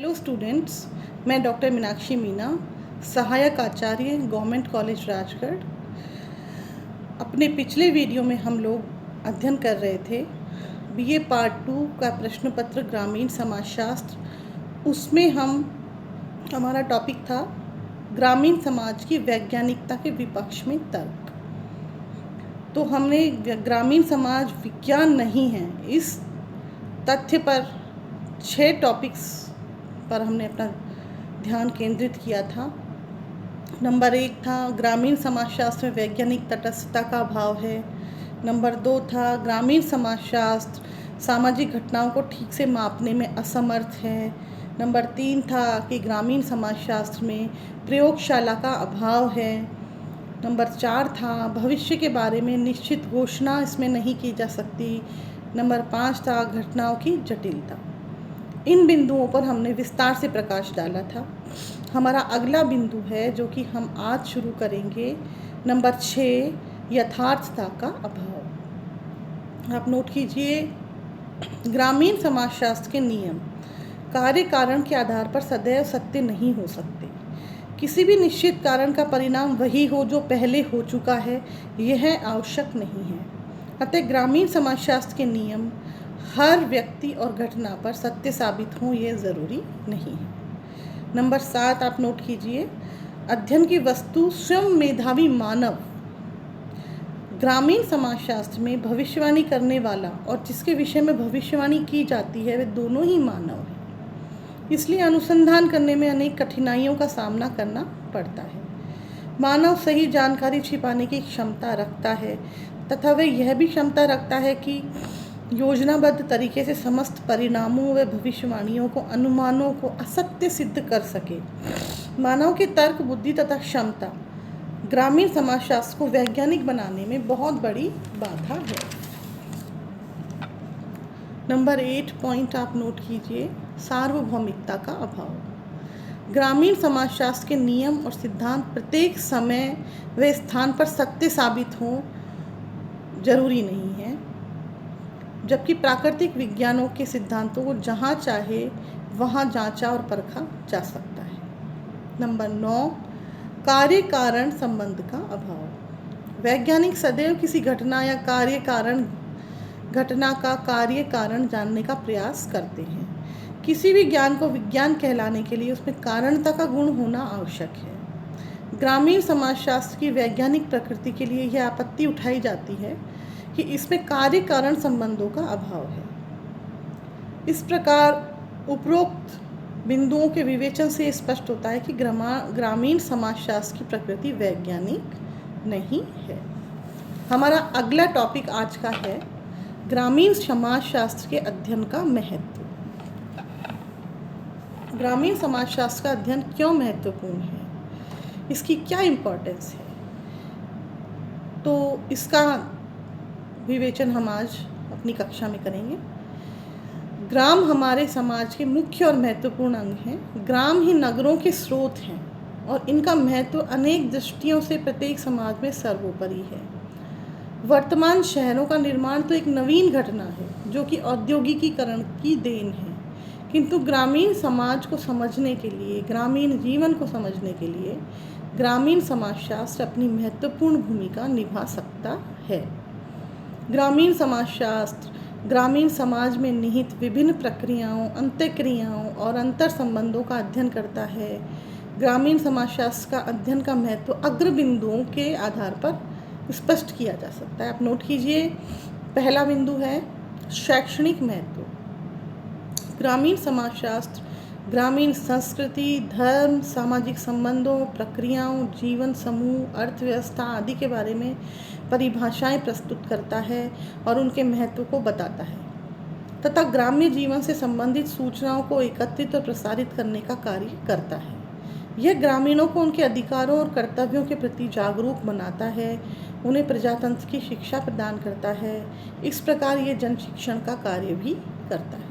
Hello students, मैं doctor Meenakshi Meena, सहायक आचार्य government college Rajgarh. अपने पिछले वीडियो में हम लोग अध्ययन कर रहे थे बीए पार्ट 2 का प्रश्न पत्र ग्रामीण समाजशास्त्र। उसमें हमारा टॉपिक था ग्रामीण समाज की वैज्ञानिकता के विपक्ष में तर्क। तो हमने ग्रामीण समाज विज्ञान नहीं है इस तथ्य पर 6 टॉपिक्स पर हमने अपना ध्यान केंद्रित किया था। नंबर 1 था ग्रामीण समाजशास्त्र में वैज्ञानिक तटस्थता का अभाव है। नंबर 2 था ग्रामीण समाजशास्त्र सामाजिक घटनाओं को ठीक से मापने में असमर्थ है। नंबर 3 था कि ग्रामीण समाजशास्त्र में प्रयोगशाला का अभाव है। नंबर 4 था भविष्य के बारे में निश्चित घोषणा इसमें नहीं की जा सकती। नंबर 5 था घटनाओं की जटिलता। इन बिंदुओं पर हमने विस्तार से प्रकाश डाला था। हमारा अगला बिंदु है जो कि हम आज शुरू करेंगे, नंबर 6 यथार्थता का अभाव। आप नोट कीजिए, ग्रामीण समाजशास्त्र के नियम कार्य कारण के आधार पर सदैव सत्य नहीं हो सकते। किसी भी निश्चित कारण का परिणाम वही हो जो पहले हो चुका है, यह आवश्यक नहीं है। अतः ग्रामीण समाजशास्त्र के नियम हर व्यक्ति और घटना पर सत्य साबित हों ये ज़रूरी नहीं है। नंबर 7 आप नोट कीजिए, अध्ययन की वस्तु स्वयं मेधावी मानव। ग्रामीण समाजशास्त्र में भविष्यवाणी करने वाला और जिसके विषय में भविष्यवाणी की जाती है वे दोनों ही मानव हैं। इसलिए अनुसंधान करने में अनेक कठिनाइयों का सामना करना पड़ता है। मानव सही जानकारी छिपाने की क्षमता रखता है तथा वह यह भी क्षमता रखता है कि योजनाबद्ध तरीके से समस्त परिणामों व भविष्यवाणियों को अनुमानों को असत्य सिद्ध कर सके। मानव के तर्क बुद्धि तथा क्षमता ग्रामीण समाजशास्त्र को वैज्ञानिक बनाने में बहुत बड़ी बाधा है। नंबर 8 पॉइंट आप नोट कीजिए, सार्वभौमिकता का अभाव। ग्रामीण समाजशास्त्र के नियम और सिद्धांत प्रत्येक समय व स्थान पर सत्य साबित हों जरूरी नहीं है, जबकि प्राकृतिक विज्ञानों के सिद्धांतों को जहाँ चाहे वहाँ जांचा और परखा जा सकता है। नंबर 9 कार्य कारण संबंध का अभाव। वैज्ञानिक सदैव किसी घटना या घटना का कार्य कारण जानने का प्रयास करते हैं। किसी भी ज्ञान को विज्ञान कहलाने के लिए उसमें कारणता का गुण होना आवश्यक है। ग्रामीण समाजशास्त्र की वैज्ञानिक प्रकृति के लिए यह आपत्ति उठाई जाती है कि इसमें कार्य कारण संबंधों का अभाव है। इस प्रकार उपरोक्त बिंदुओं के विवेचन से स्पष्ट होता है कि ग्रामीण समाजशास्त्र की प्रकृति वैज्ञानिक नहीं है। हमारा अगला टॉपिक आज का है ग्रामीण समाजशास्त्र के अध्ययन का महत्व। ग्रामीण समाजशास्त्र का अध्ययन क्यों महत्वपूर्ण है, इसकी क्या इम्पोर्टेंस है, तो इसका विवेचन हम आज अपनी कक्षा में करेंगे। ग्राम हमारे समाज के मुख्य और महत्वपूर्ण अंग हैं। ग्राम ही नगरों के स्रोत हैं और इनका महत्व अनेक दृष्टियों से प्रत्येक समाज में सर्वोपरि है। वर्तमान शहरों का निर्माण तो एक नवीन घटना है जो कि औद्योगिकीकरण की देन है, किंतु ग्रामीण समाज को समझने के लिए, ग्रामीण जीवन को समझने के लिए ग्रामीण समाजशास्त्र अपनी महत्वपूर्ण भूमिका निभा सकता है। ग्रामीण समाजशास्त्र ग्रामीण समाज में निहित विभिन्न प्रक्रियाओं, अंतःक्रियाओं और अंतर संबंधों का अध्ययन करता है। ग्रामीण समाजशास्त्र का अध्ययन का महत्व अग्र बिंदुओं के आधार पर स्पष्ट किया जा सकता है। आप नोट कीजिए, पहला बिंदु है शैक्षणिक महत्व। ग्रामीण समाजशास्त्र ग्रामीण संस्कृति, धर्म, सामाजिक संबंधों, प्रक्रियाओं, जीवन समूह, अर्थव्यवस्था आदि के बारे में परिभाषाएं प्रस्तुत करता है और उनके महत्व को बताता है तथा ग्राम्य जीवन से संबंधित सूचनाओं को एकत्रित और प्रसारित करने का कार्य करता है। यह ग्रामीणों को उनके अधिकारों और कर्तव्यों के प्रति जागरूक बनाता है, उन्हें प्रजातंत्र की शिक्षा प्रदान करता है। इस प्रकार ये जन शिक्षण का कार्य भी करता है।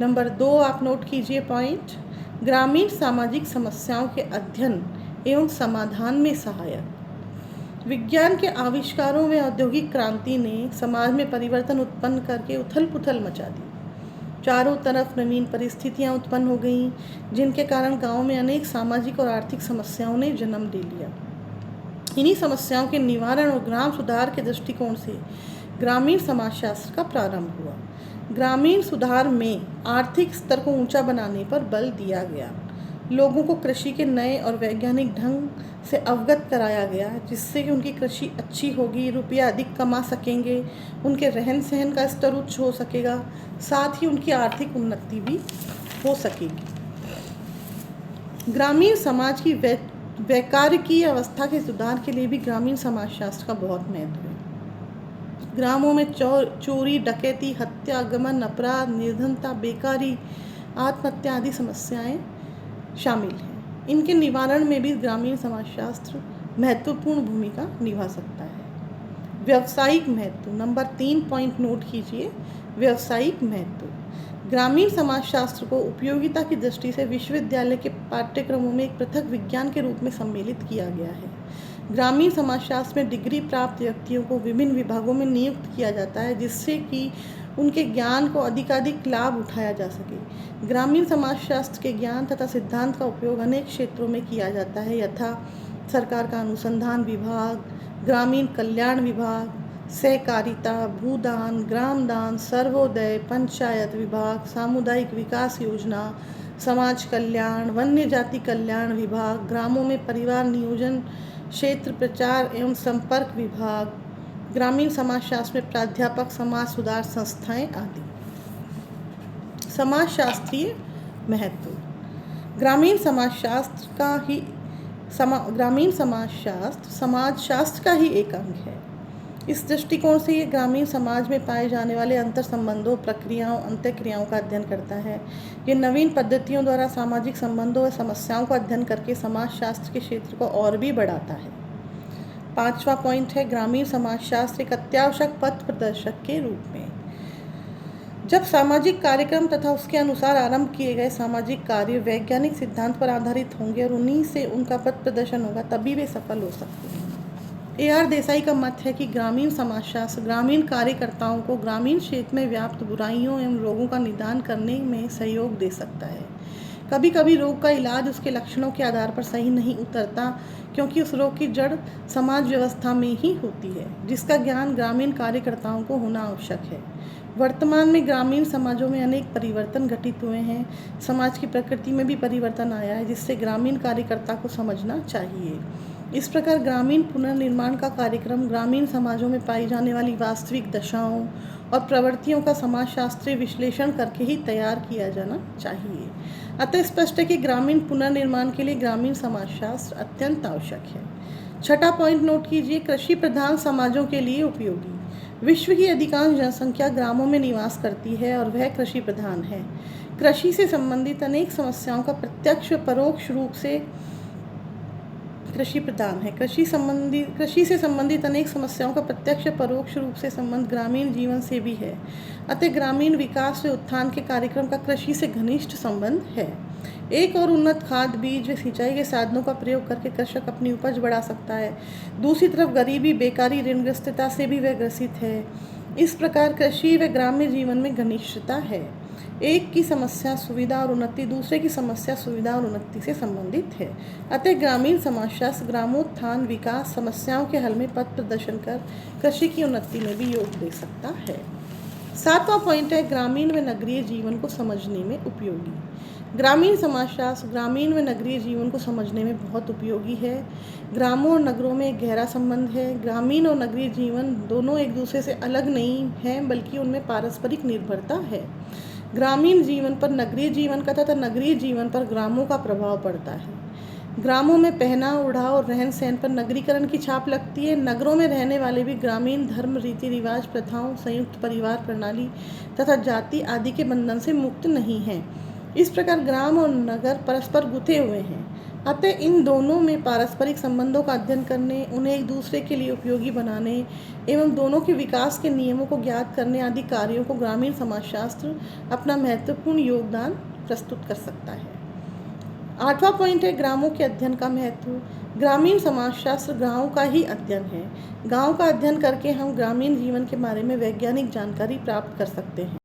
नंबर 2 आप नोट कीजिए पॉइंट, ग्रामीण सामाजिक समस्याओं के अध्ययन एवं समाधान में सहायक। विज्ञान के आविष्कारों व औद्योगिक क्रांति ने समाज में परिवर्तन उत्पन्न करके उथल पुथल मचा दी। चारों तरफ नवीन परिस्थितियां उत्पन्न हो गईं, जिनके कारण गांव में अनेक सामाजिक और आर्थिक समस्याओं ने जन्म ले लिया। इन्हीं समस्याओं के निवारण और ग्राम सुधार के दृष्टिकोण से ग्रामीण समाजशास्त्र का प्रारंभ हुआ। ग्रामीण सुधार में आर्थिक स्तर को ऊंचा बनाने पर बल दिया गया। लोगों को कृषि के नए और वैज्ञानिक ढंग से अवगत कराया गया, जिससे कि उनकी कृषि अच्छी होगी, रुपया अधिक कमा सकेंगे, उनके रहन सहन का स्तर उच्च हो सकेगा, साथ ही उनकी आर्थिक उन्नति भी हो सकेगी। ग्रामीण समाज की वैकारिकी अवस्था के सुधार के लिए भी ग्रामीण समाजशास्त्र का बहुत महत्व है। ग्रामों में चोरी, डकैती, हत्या, गमन, अपराध, निर्धनता, बेकारी, आत्महत्या आदि समस्याएं शामिल हैं। इनके निवारण में भी ग्रामीण समाजशास्त्र महत्वपूर्ण भूमिका निभा सकता है। व्यावसायिक महत्व, नंबर 3 पॉइंट नोट कीजिए। व्यावसायिक महत्व, ग्रामीण समाजशास्त्र को उपयोगिता की दृष्टि से विश्वविद्यालय के पाठ्यक्रमों में एक पृथक विज्ञान के रूप में सम्मिलित किया गया है। ग्रामीण समाजशास्त्र में डिग्री प्राप्त व्यक्तियों को विभिन्न विभागों में नियुक्त किया जाता है, जिससे कि उनके ज्ञान को अधिकाधिक लाभ उठाया जा सके। ग्रामीण समाजशास्त्र के ज्ञान तथा सिद्धांत का उपयोग अनेक क्षेत्रों में किया जाता है, यथा सरकार का अनुसंधान विभाग, ग्रामीण कल्याण विभाग, सहकारिता, भूदान, ग्रामदान, सर्वोदय, पंचायत विभाग, सामुदायिक विकास योजना, समाज कल्याण, वन्य जाति कल्याण विभाग, ग्रामों में परिवार नियोजन, क्षेत्र प्रचार एवं संपर्क विभाग, ग्रामीण समाजशास्त्र में प्राध्यापक, समाज सुधार संस्थाएं आदि। समाजशास्त्रीय महत्व, ग्रामीण समाजशास्त्र समाजशास्त्र का ही एक अंग है। इस दृष्टिकोण से ये ग्रामीण समाज में पाए जाने वाले अंतर संबंधों, प्रक्रियाओं, अंतःक्रियाओं का अध्ययन करता है। ये नवीन पद्धतियों द्वारा सामाजिक संबंधों व समस्याओं का अध्ययन करके समाजशास्त्र के क्षेत्र को और भी बढ़ाता है। 5वां पॉइंट है ग्रामीण समाजशास्त्र एक अत्यावश्यक पथ प्रदर्शक के रूप में। जब सामाजिक कार्यक्रम तथा उसके अनुसार आरंभ किए गए सामाजिक कार्य वैज्ञानिक सिद्धांत पर आधारित होंगे और उन्हीं से उनका पथ प्रदर्शन होगा, तभी वे सफल हो सकते हैं। A.R. देसाई का मत है कि ग्रामीण समाजशास्त्र ग्रामीण कार्यकर्ताओं को ग्रामीण क्षेत्र में व्याप्त बुराइयों एवं रोगों का निदान करने में सहयोग दे सकता है। कभी कभी रोग का इलाज उसके लक्षणों के आधार पर सही नहीं उतरता, क्योंकि उस रोग की जड़ समाज व्यवस्था में ही होती है, जिसका ज्ञान ग्रामीण कार्यकर्ताओं को होना आवश्यक है। वर्तमान में ग्रामीण समाजों में अनेक परिवर्तन घटित हुए हैं। समाज की प्रकृति में भी परिवर्तन आया है, जिससे ग्रामीण कार्यकर्ता को समझना चाहिए। इस प्रकार ग्रामीण पुनर्निर्माण का कार्यक्रम ग्रामीण समाजों में पाई जाने वाली वास्तविक दशाओं और प्रवृत्तियों का समाजशास्त्रीय विश्लेषण करके ही तैयार किया जाना चाहिए। अतः स्पष्ट है कि ग्रामीण पुनर्निर्माण के लिए ग्रामीण समाजशास्त्र अत्यंत आवश्यक है। 6वां पॉइंट नोट कीजिए, कृषि प्रधान समाजों के लिए उपयोगी। विश्व की अधिकांश जनसंख्या ग्रामों में निवास करती है और वह कृषि प्रधान है। कृषि से संबंधित अनेक समस्याओं का प्रत्यक्ष व परोक्ष रूप से कृषि से संबंधित अनेक समस्याओं का प्रत्यक्ष परोक्ष रूप से संबंध ग्रामीण जीवन से भी है। अतः ग्रामीण विकास व उत्थान के कार्यक्रम का कृषि से घनिष्ठ संबंध है। एक और उन्नत खाद, बीज व सिंचाई के साधनों का प्रयोग करके कृषक अपनी उपज बढ़ा सकता है। दूसरी तरफ गरीबी, बेकारी, ऋणग्रस्तता से भी वह ग्रसित है। इस प्रकार कृषि व ग्राम्य जीवन में घनिष्ठता है। एक की समस्या सुविधा और उन्नति दूसरे की समस्या सुविधा और उन्नति से संबंधित है। अतः ग्रामीण समाजशास्त्र ग्रामोत्थान, विकास, समस्याओं के हल में पथ प्रदर्शन कर कृषि की उन्नति में भी योग दे सकता है। 7वां पॉइंट है ग्रामीण व नगरीय जीवन को समझने में उपयोगी। ग्रामीण समाजशास्त्र ग्रामीण व नगरीय जीवन को समझने में बहुत उपयोगी है। ग्रामों और नगरों में एक गहरा संबंध है। ग्रामीण और नगरीय जीवन दोनों एक दूसरे से अलग नहीं हैं, बल्कि उनमें पारस्परिक निर्भरता है। ग्रामीण जीवन पर नगरीय जीवन का तथा नगरीय जीवन पर ग्रामों का प्रभाव पड़ता है। ग्रामों में पहनाव, ओढ़ाव और रहन सहन पर नगरीकरण की छाप लगती है। नगरों में रहने वाले भी ग्रामीण धर्म, रीति रिवाज, प्रथाओं, संयुक्त परिवार प्रणाली तथा जाति आदि के बंधन से मुक्त नहीं हैं। इस प्रकार ग्राम और नगर परस्पर गुथे हुए हैं। अतः इन दोनों में पारस्परिक संबंधों का अध्ययन करने, उन्हें एक दूसरे के लिए उपयोगी बनाने एवं दोनों के विकास के नियमों को ज्ञात करने आदि कार्यों को ग्रामीण समाजशास्त्र अपना महत्वपूर्ण योगदान प्रस्तुत कर सकता है। 8वां पॉइंट है ग्रामों के अध्ययन का महत्व। ग्रामीण समाजशास्त्र गाँव का ही अध्ययन है। गाँव का अध्ययन करके हम ग्रामीण जीवन के बारे में वैज्ञानिक जानकारी प्राप्त कर सकते हैं।